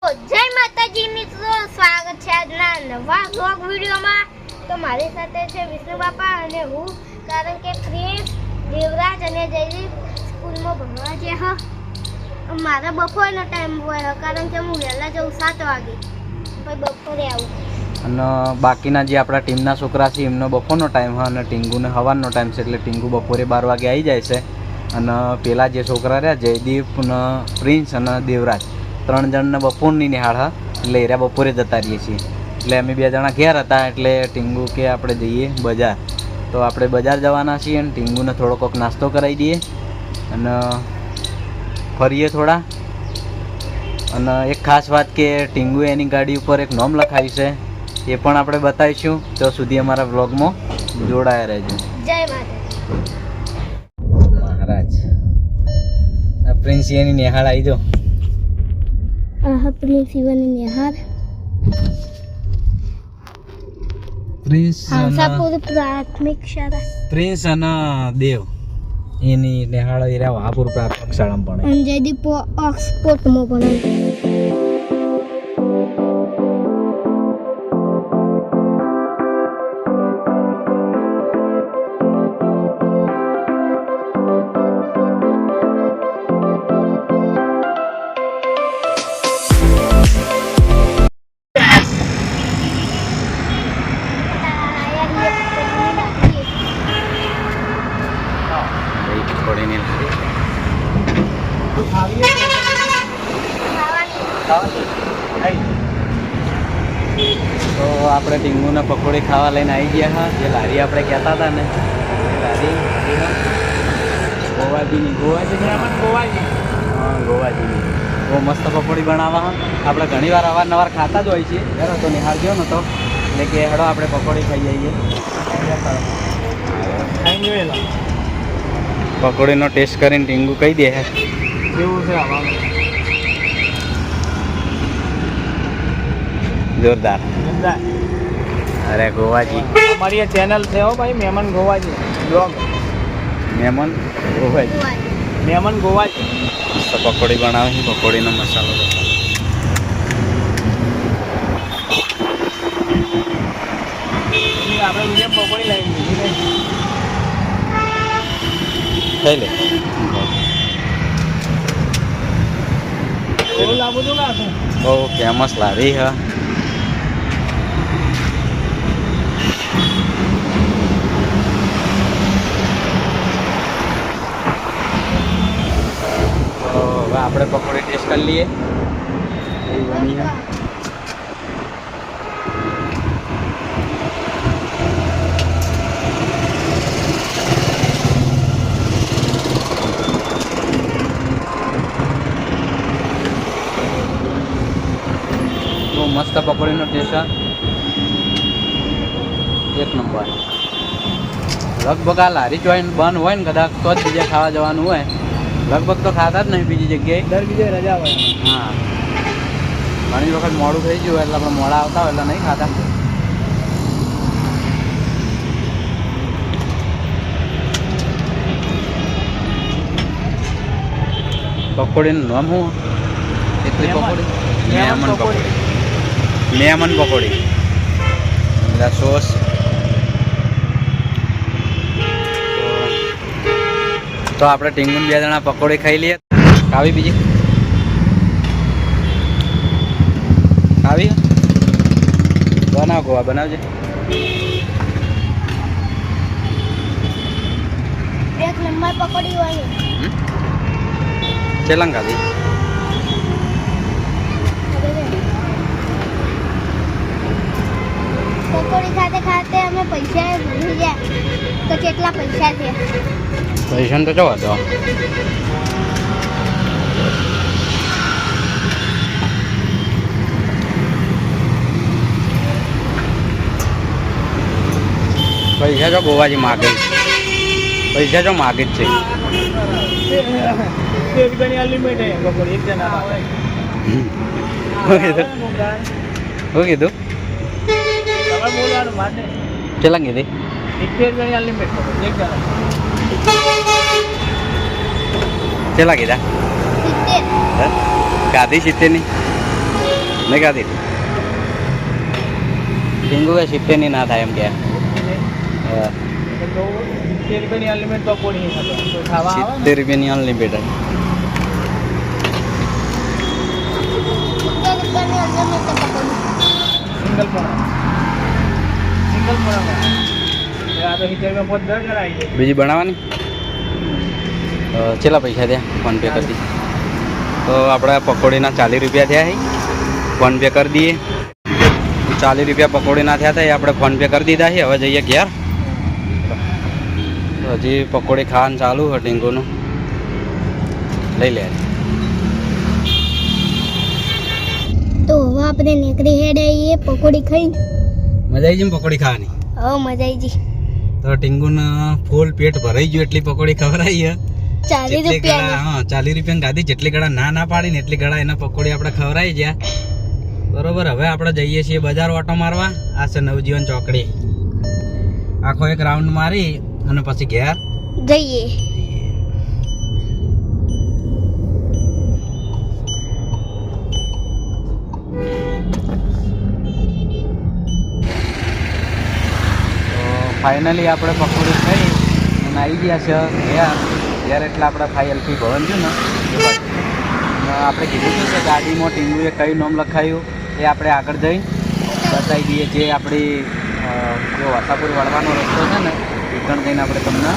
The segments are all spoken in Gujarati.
જય માતાજી મિત્રો, સ્વાગત છે આજના નવા વ્લોગ વિડીયોમાં। તો મારી સાથે છે વિષ્ણુ બાપા અને હું, કારણ કે ક્રિશ, દેવરાજ અને જયદીપ સ્કૂલમાં ભણવા ગયા હ। મારા બપોરનો ટાઈમ હોય કારણ કે હું વહેલા જાઉં 7 વાગે, પછી બપોરે આવું। અને બાકીના જે આપણા ટીમના છોકરા છે એમનો બપોરનો ટાઈમ હોય અને ટીંગુને સવારનો ટાઈમ છે, એટલે ટીંગુ બપોરે 12 વાગે આવી જાય છે। અને પેલા જે છોકરા રહ્યા જયદીપ ને પ્રિન્સ અને દેવરાજ 3 જણને બપોરની નિહાળ હા, એટલે એરા બપોરે જતા રહીએ છીએ। એટલે અમે 2 જણા ઘેર હતા, એટલે ટીંગુ કે આપણે જઈએ બજાર। તો આપણે બજાર જવાના છીએ અને ટીંગુને થોડો કોક નાસ્તો કરાવી દઈએ અને ફરીએ થોડા। અને એક ખાસ વાત કે ટીંગુ એની ગાડી ઉપર એક નામ લખાવ્યું છે, એ પણ આપણે બતાવીશું। તો સુધી અમારા વ્લોગમાં જોડાયા રહેજો। જય માતાજી મહારાજ આ પ્રિન્સ એની નિહાળ આવી જો। પ્રિન્સ ઈવાની નિહાળ પ્રિન્સ આશાપુર પ્રાથમિક શાળા પ્રિન્સ અને દેવ એની નિહાળ એ રહ્યા વાપુર પ્રાથમિક શાળામાં ભણે। અને જયદીપ ઓક્સફોર્ડમાં ભણે। તો આપણે ટીંગુને પકોડી ખાવા લઈને આવી ગયા હા, જે લારી આપણે કહેતા હતા ને એ લારી ગોવાજીની હા ગોવાજીની બહુ મસ્ત પકોડી બનાવવા હા। આપણે ઘણી વાર અવારનવાર ખાતા જ હોય છીએ, બરાબર? તો નિહાળ ગયો ને તો એટલે કે હેડો આપણે પકોડી ખાઈ આવીએ। પકોડીનો ટેસ્ટ કરીને ટીંગુ કહી દે હે કેવું છે આવા જોરદાર। અરે ગોવાજી हमारी चैनल से हो भाई, मेमन गोवाजी ब्लॉग। મેમન ગોવાજી मेमन गोवाजी તો પકોડી બનાવે છે, પકોડીનો મસાલો આપણે વિડીયો પકોડી લાવી ખાઈ લે। એવું લાવું છું કે બહુ ફેમસ લારી હ। તો હવે આપણે પકોડી ટેસ્ટ કરી લઈએ। એ બની હે બહુ મસ્ત પકોડીનો ટેસ્ટ છે, એક નંબર। લગભગ આ લારી જોઈને બંધ હોય ને કદાચ તો જ બીજે ખાવા જવાનું હોય, લગભગ તો ખાતા જ નહીં બીજી જગ્યાએ। દર બીજે રજા હોય। હા, ઘણી વખત મોડું થઈ ગયું એટલે આપણે મોડા આવતા હોય એટલે નહીં ખાતા। પકોડીનું નામ શું? એટલી પકોડી મેમન પકોડી, મેમન પકોડી બધા સોસ। તો આપણે ટીંગુન 2 જણા પકોડી ખાઈ લઈએ। ખાવી બીજી ખાવી બનાવ ગોવા બનાવજે। એક નંબર પકોડી હોય ચેલંગ ખાધી પકોડી ખાતે ખાતે અમે પૈસા ભૂલી ગયા તો કેટલા પૈસા છે। પૈસા તો ચો હતો પૈસા જો ગોવાજી માગે, પૈસા જો માગે જ છે। एक जनी अनलिमिटेड है पकोड़ी, एक जना શું કીધું તમારે બોલવાનું માને ચેલંગ કીધી 71 જણી અનલિમિટેડ પકોડી, એક जना ચેલા કીધા 70 ગાદી 70 ની નહીં ખાધી ટીંગુ કે 70 ની ના થાય એમ કે તો 70 રૂપિયાની અનલિમિટેડ પકોડી નહીં ખાતો તો ખાવા આવે 70 રૂપિયાની અનલિમિટેડ સિંગલ પણ આ તો 70 રૂપિયા પોત 10 જણા આવી જાય બીજી બનાવવાની કેટલા પૈસા થયા ફોન પે કરી દઈએ તો આપણે પકોડીના 40 રૂપિયા થયા છે ફોન પે કરી દઈએ 40 રૂપિયા પકોડીના થયા હતા એ આપણે ફોન પે કરી દીધા છે હવે જઈએ ઘેર તો હજી પકોડી ખાવાનું ચાલુ છે ટીંગુનું લઈ લે તો હવે આપણે નીકળી હેડાઈએ પકોડી ખાઈને મજા આવી ગઈ પકોડી ખાવાની હવે મજા આવી ગઈ તો ટીંગુને ફૂલ પેટ ભરાઈ ગયું એટલી પકોડી ખવડાવી છે 40 રૂપિયાની હા 40 રૂપિયાની ગાધી જેટલી ગળા ના પાડી ને એટલી ગળા એના પકોડી આપણે ખવડાવી ગયા બરોબર હવે આપણે જઈએ છીએ બજાર ઓટો મારવા આ છે નવજીવન ચોકડી આખો એક રાઉન્ડ મારી અને પછી ઘેર જઈએ ફાઇનલી આપણે પકોડી ખાઈ અને આવી ગયા છે ઘેર એટલે આપણે ખાઈ એલપી ભવન છે ને આપણે કીધું હતું કે ગાડીમાં ટીંગુએ કયું નામ લખાયું એ આપણે આગળ જઈ બતાવી દઈએ જે આપણી જે વાસાપુર વળવાનો રસ્તો છે ને રિટર્ન જઈને આપણે તમને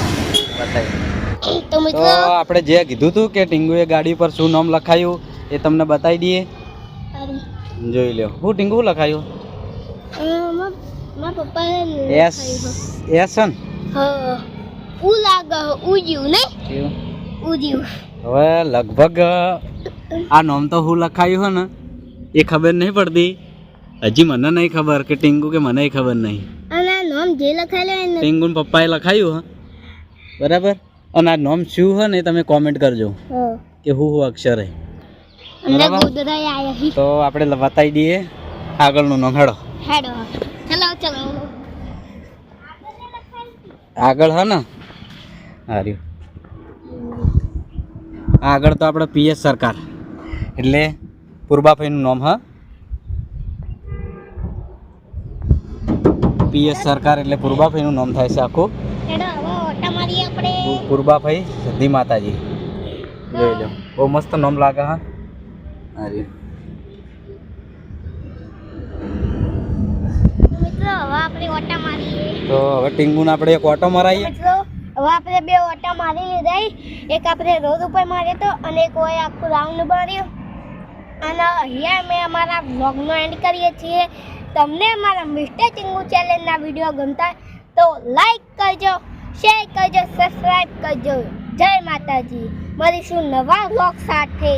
બતાવી તો તો મિત્રો આપણે જે કીધું હતું કે ટીંગુએ ગાડી પર શું નામ લખાયું એ તમને બતાવી દઈએ જોઈ લો હું ટીંગુ લખાયું મારા પપ્પા એસ એસ ને હા ઉ લાગે ઉજ્યું નહીં કેવું? ઉજ્યું હવે લગભગ આ નામ તો હું લખાયું હે ને એ ખબર નહીં પડતી હજી મને નહીં ખબર કે ટીંગુ કે મને ખબર નહીં અને આ નામ જે લખાયેલું હોય ને ટીંગુ પપ્પાએ લખાયું હે બરાબર અને આ નામ શું હે ને તમે કોમેન્ટ કરજો હા કે હું અક્ષર હે અંદર બરાબર. ગોદરાઈ આયા હી તો આપણે બતાવી દઈએ આગળનું નામ હેડો હેડો ચલો આગળ હે ને હાર્યું આગળ તો આપણે પીએસ સરકાર એટલે પૂર્બાભાઈનું નામ હા પીએસ સરકાર એટલે પૂર્બાભાઈનું નામ થાય છે આખું હેડો હવે ઓટા મારીએ આપણે પૂર્બાભાઈ સિદ્ધિ માતાજી જોઈ લો બહુ મસ્ત નામ લાગે હા હાર્યું મિત્રો હવે આપણે ઓટા મારીએ તો હવે ટીંગુને આપણે એક ઓટો મરાઈએ મિત્રો હવે આપણે બે ઓટા મારી લીધા એક આપણે રોડ ઉપર માર્યો તો અને એક હોય આખું રાઉન્ડ માર્યો અને અહીંયા મેં અમારા બ્લોગનો એન્ડ કરીએ છીએ તમને અમારા મિસ્ટર ટીંગુ ચેલેન્જના વિડીયો ગમતા તો લાઈક કરજો શેર કરજો સબસ્ક્રાઈબ કરજો જય માતાજી મળીશું નવા બ્લોગ સાથે